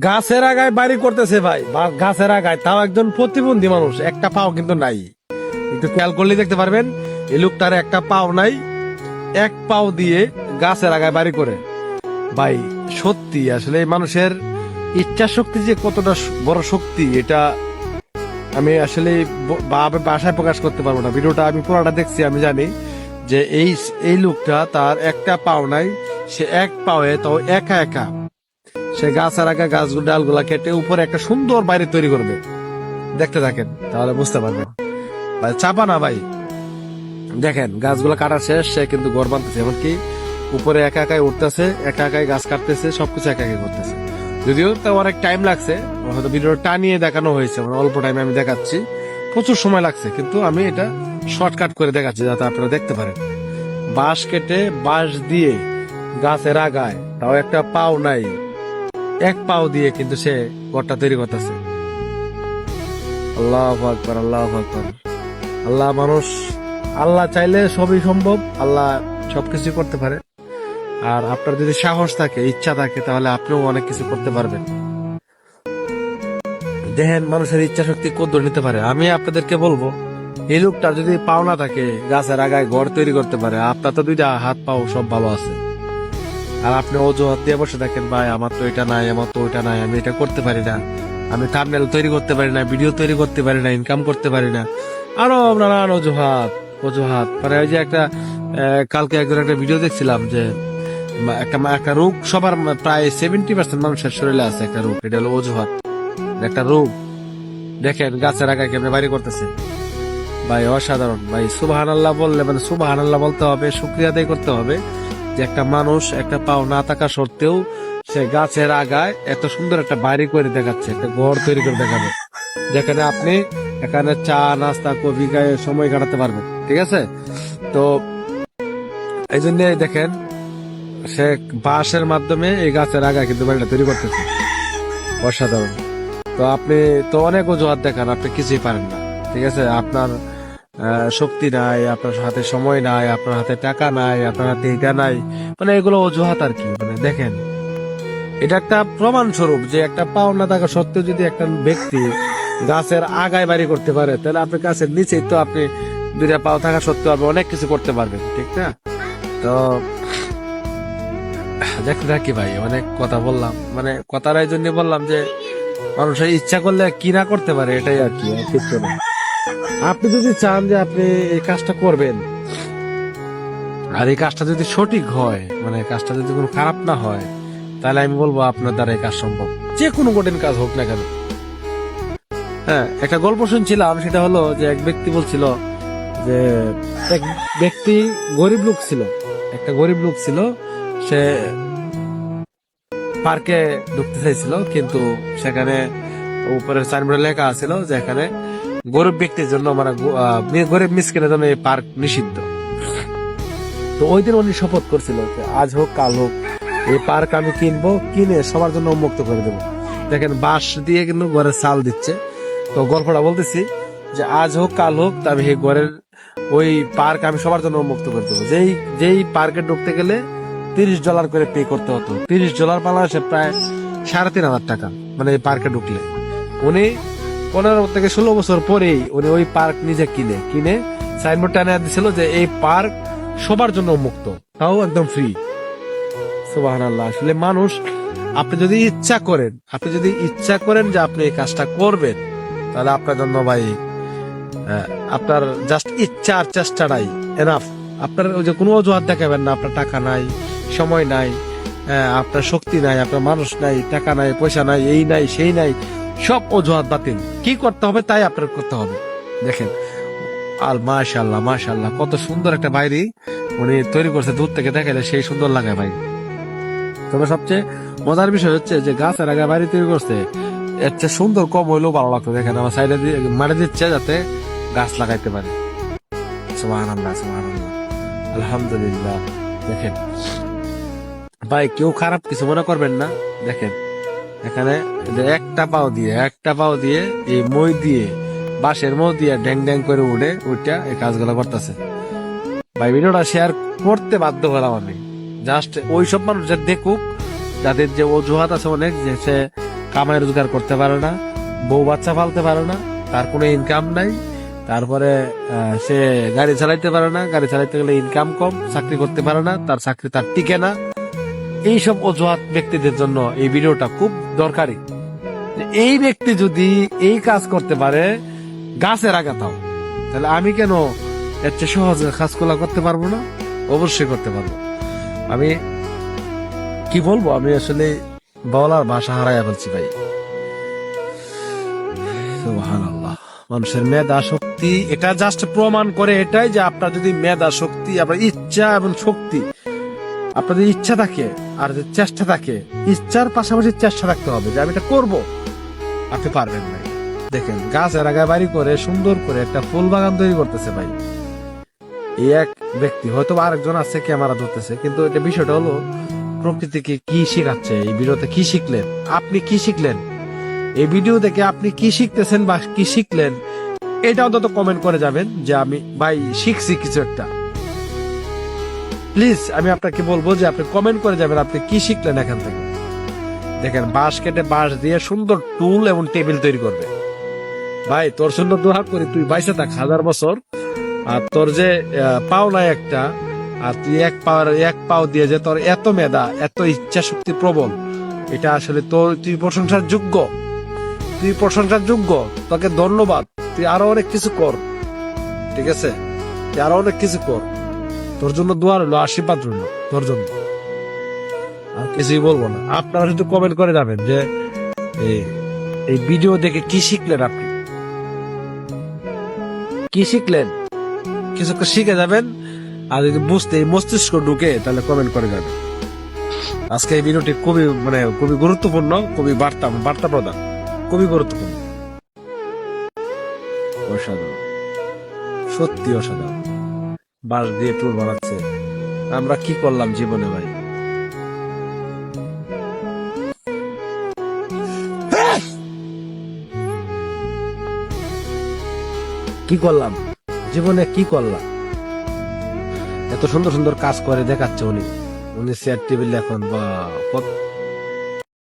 গাছের আগায় বাড়ি করতেছে ভাই, গাছের আগায়, তাও একজন প্রতিবন্ধী মানুষ, একটা পাও কিন্তু নাই। একটু খেয়াল করলে দেখতে পারবেন এই লোকটার একটা পাও নাই, এক পাও দিয়ে গাছের আগায় বাড়ি করে। ভাই সত্যি আসলে মানুষের ইচ্ছা শক্তি যে কতটা বড় শক্তি, এটা আমি আসলে ভাষায় প্রকাশ করতে পারবো না। ভিডিওটা আমি পুরোটা দেখছি, আমি জানি যে এই লোকটা তার একটা পাও নাই, সে এক পাওয়ে তাও একা একা সে গাছের আগা গাছ ডালগুলা কেটে উপরে একটা সুন্দর বাড়ি তৈরি করবে। দেখতে থাকেন তাহলে বুঝতে পারবেন। ভাই চাপা না ভাই, দেখেন গাছগুলা কাটা শেষ, সে কিন্তু ঘর বাঁধতেছে, এমনকি উপরে একা একাই উঠতেছে, একা একাই গাছ কাটতেছে, সবকিছু একা একাই করতেছে। যদিও তো অনেক টাইম লাগছে, হয়তো ভিডিওটা টানিয়ে দেখানো হয়েছে, মানে অল্প টাইমে আমি দেখাচ্ছি, প্রচুর সময় লাগছে, কিন্তু আমি এটা শর্টকাট করে দেখাচ্ছি যাতে আপনারা দেখতে পারেন। বাঁশ কেটে বাঁশ দিয়ে গাছের আগায়, তাও একটা পাও নাই, এক পাও দিয়ে কিন্তু সে ঘরটা তৈরি করতেছে। আল্লাহু আকবার, আল্লাহু আকবার। আল্লাহ মানুষ, আল্লাহ চাইলে সবই সম্ভব, আল্লাহ সবকিছু করতে পারে। আর আপনার যদি সাহস থাকে, ইচ্ছা থাকে, তাহলে আপনিও অনেক কিছু করতে পারবেন। দেখেন মানুষের ইচ্ছা শক্তি কত নিতে পারে। আমি আপনাদেরকে বলবো, এই লোকটা যদি পাও না থাকে, গাছের আগায় ঘর তৈরি করতে পারে, আপনার তো দুইটা হাত পাও সব ভালো আছে, আর আপনি অজুহাত দিয়ে বসে থাকেন, ভাই আমার তো এটা নাই, আমার তো ওইটা নাই, আমি এটা করতে পারি না, আমি থাম্বনেল তৈরি করতে পারি না, ভিডিও তৈরি করতে পারি না, ইনকাম করতে পারি না, আরো নানান অজুহাত অজুহাত। মানে ওই যে একটা কালকে একজন একটা ভিডিও দেখছিলাম যে একটা রোগ সবার প্রায় 70% মানুষের শরীরে আছে, একটা রোগ, এটা হলো অজুহাত, একটা রোগ। দেখেন গাছের আগায় কেমনে বাড়ি করতেছে, ভাই অসাধারণ। ভাই সুবহানাল্লাহ বললে, মানে সুবহানাল্লাহ বলতে হবে, শুকরিয়া আদায় করতে হবে যে একটা মানুষ একটা পাও না থাকা সত্ত্বেও সে গাছের আগায় এত সুন্দর একটা বাড়ি করে দেখাচ্ছে, একটা ঘর তৈরি করে দেখাবে, যেখানে আপনি এখানে চা নাস্তা কফি খায় সময় কাটাতে পারবেন। ঠিক আছে, তো এই জন্য দেখেন সে বাঁশের মাধ্যমে এই গাছের আগায় কিন্তু বাড়িটা তৈরি করতেছে, অসাধারণ। তো আপনি তো অনেক অজুহাত দেখান, আপনি কিছুই পারেন না। ঠিক আছে, আপনার শক্তি নাই, আপনার হাতে সময় নাই, আপনার হাতে টাকা নাই, আপনার হাতে এটা নাই, মানে এগুলো অজুহাত আর কি। মানে দেখেন এটা একটা প্রমাণ স্বরূপ যে একটা পাও না থাকা সত্ত্বেও যদি একটা ব্যক্তি গাছের আগায় বাড়ি করতে পারে, তাহলে আপনার গাছের নিচেই তো আপনি দুইটা পাও থাকা সত্ত্বেও আপনি অনেক কিছু করতে পারবেন। ঠিক না? তো দেখতে থাকি ভাই, অনেক কথা বললাম, মানে কথার এই জন্য বললাম যে মানুষের ইচ্ছা করলে কি না করতে পারে, এটাই আর কি, আর কিছু না। আপনি যদি চান যে আপনি এই কাজটা করবেন, আর এই কাজটা যদি সঠিক হয়, মানে কাজটা যদি কোনো খারাপ না হয়, তাহলে আমি বলবো আপনার দ্বারা এই কাজ সম্ভব, যে কোনো কঠিন কাজ হোক না কেন। হ্যাঁ, একটা গল্প শুনছিলাম, সেটা হলো যে এক ব্যক্তি বলছিল যে এক ব্যক্তি গরিব লোক ছিল, একটা গরিব লোক ছিল, সে পার্কে ঢুকতে চাইছিল, কিন্তু সেখানে উপরে সাইনবোর্ডে লেখা আছিল যে এখানে গরিব ব্যক্তির জন্য, মানে গরিব মিসকিনের জন্য এই পার্ক নিষিদ্ধ। তো ওই দিন উনি শপথ করছিল যে আজ হোক কাল হোক এই পার্ক আমি কিনবো, কিনে সবার জন্য উন্মুক্ত করে দেবো। দেখেন বাঁশ দিয়ে কিন্তু ঘরের চাল দিচ্ছে। তো গল্পটা বলতেছি যে আজ হোক কাল হোক তবে এই ঘরের ওই পার্ক আমি সবার জন্য উন্মুক্ত করে দেবো। যেই পার্কে ঢুকতে গেলে $30 করে পে করতে হতো। $30 বাংলাদেশে প্রায় 3,500 টাকা, মানে এই পার্কে ঢুকলে। উনি 15 থেকে 16 বছর পরেই উনি ওই পার্ক নিজে কিনে সাইনবোর্ড টানে দিছিল যে এই পার্ক সবার জন্য উন্মুক্ত, তাও একদম ফ্রি। সুবহানাল্লাহ। আসলে মানুষ, আপনি যদি ইচ্ছা করেন যে আপনি এই কাজটা করবেন, তাহলে আপনার জন্য ভাই আপনার জাস্ট ইচ্ছা আর চেষ্টাটাই এনাফ। আপনার ওই যে কোনো অজুহাত দেখাবেন না, আপনার টাকা নাই, সময় নাই, আপনার শক্তি নাই, আপনার মানুষ নাই, টাকা নাই, পয়সা নাই, এই নাই সেই নাই, সব অজুহাত বাতিল। কি করতে হবে তাই আপনার করতে হবে। দেখেন আর মাশাআল্লাহ মাশাআল্লাহ, কত সুন্দর একটা বাইরে উনি তৈরি করছে, দূর থেকে দেখালে সেই সুন্দর লাগে ভাই। তবে সবচেয়ে মজার বিষয় হচ্ছে যে গাছের আগে বাড়ি তৈরি করছে, এর চেয়ে সুন্দর কম হইলেও ভালো লাগতো। দেখেন আমার সাইডে দিয়ে মাটি দিচ্ছে যাতে গাছ লাগাইতে পারে। সুবহানাল্লাহ সুবহানাল্লাহ, আলহামদুলিল্লাহ। দেখেন ভাই, কেউ খারাপ কিছু মনে করবেন না। দেখেন এখানে একটা পাও দিয়ে এই মই দিয়ে, বাঁশের মই দিয়ে ড্যাং ড্যাং করে উঠে এই কাজগুলো করতেছে। ভাই ভিডিওটা শেয়ার করতে বাধ্য হলাম আমি, জাস্ট ওই সব মানুষদের দেখুক যাদের যে অজুহাত আছে অনেক, যে সে কামাই রোজগার করতে পারে না, বউ বাচ্চা পালতে পারে না, তার কোনো ইনকাম নাই, তারপরে সে গাড়ি চালাইতে পারে না, গাড়ি চালাইতে গেলে ইনকাম কম, চাকরি করতে পারে না, তার চাকরি তার টিকে না। এইসব অজুহাত ব্যক্তিদের জন্য এই ভিডিওটা খুব দরকারি। এই ব্যক্তি যদি এই কাজ করতে পারে গাছের আঘাত দাও, তাহলে আমি কেন এর চেয়ে সহজে কাজগুলা করতে পারবো না? অবশ্যই করতে পারবো। আমি কি বলবো, আমি আসলে বলার ভাষা হারাইয়া ফেলছি ভাই। সুবহানাল্লাহ। মানুষের মেধা শক্তি এটা জাস্ট প্রমাণ করে এটাই যে আপনার যদি মেধা শক্তি, আপনার ইচ্ছা এবং শক্তি, আপনার যদি ইচ্ছা থাকে আর যদি চেষ্টা থাকে, ইচ্ছার পাশাপাশি চেষ্টা থাকতে হবে যে আমি এটা করবো, আপনি পারবেন ভাই। দেখেন গাছের আগায় বাড়ি করে সুন্দর করে একটা ফুল বাগান তৈরি করতেছে ভাই এই এক ব্যক্তি। হয়তো আরেকজন আছে ক্যামেরা ধরতেছে, কিন্তু এটা বিষয়টা হলো প্রকৃতিকে কি শেখাচ্ছে। এই ভিডিওতে কি শিখলেন, আপনি কি শিখলেন, এই ভিডিও দেখে আপনি কি শিখতেছেন বা কি শিখলেন, এটা অন্তত কমেন্ট করে যাবেন যে আমি ভাই শিখছি কিছু একটা। প্লিজ আমি আপনাকে বলবো যে আপনি কমেন্ট করে যাবেন আপনি কি শিখলেন এখান থেকে। দেখেন বাঁশ কেটে বাঁশ দিয়ে সুন্দর টুল এবং টেবিল তৈরি করবে। ভাই তোর জন্য দোয়া করি তুই বাইসে থাক 1000 বছর, আর তোর যে পাও নাই একটা, আর তুই এক পাও দিয়ে যে তোর এত মেধা, এত ইচ্ছা শক্তি প্রবল, এটা আসলে তুই প্রশংসার যোগ্য, তুই প্রশংসার যোগ্য। তোকে ধন্যবাদ। তুই আরো অনেক কিছু কর, ঠিক আছে? তুই আরো অনেক কিছু কর। তোর জন্য দোয়া রইলো, আশীর্বাদ রইলো তোর জন্য। আর কিছুই বলবো না। আপনারা শুধু কমেন্ট করে যাবেন যে এই ভিডিও দেখে কি শিখলেন, আপনি কি শিখলেন, কিছু একটা শিখে যাবেন। আর যদি বুঝতে এই মস্তিষ্ক ঢুকে তাহলে কমেন্ট করে যাবেন। আজকে এই ভিডিওটি খুবই গুরুত্বপূর্ণ, খুবই বার্তা প্রদান, খুবই গুরুত্বপূর্ণ। অসাধারণ, সত্যি অসাধারণ। বাঁশ দিয়ে টুল বানাচ্ছে। আমরা কি করলাম জীবনে ভাই? কি করলাম জীবনে, কি করলাম? এত সুন্দর সুন্দর কাজ করে দেখাচ্ছে উনি চেয়ার টেবিল এখন বা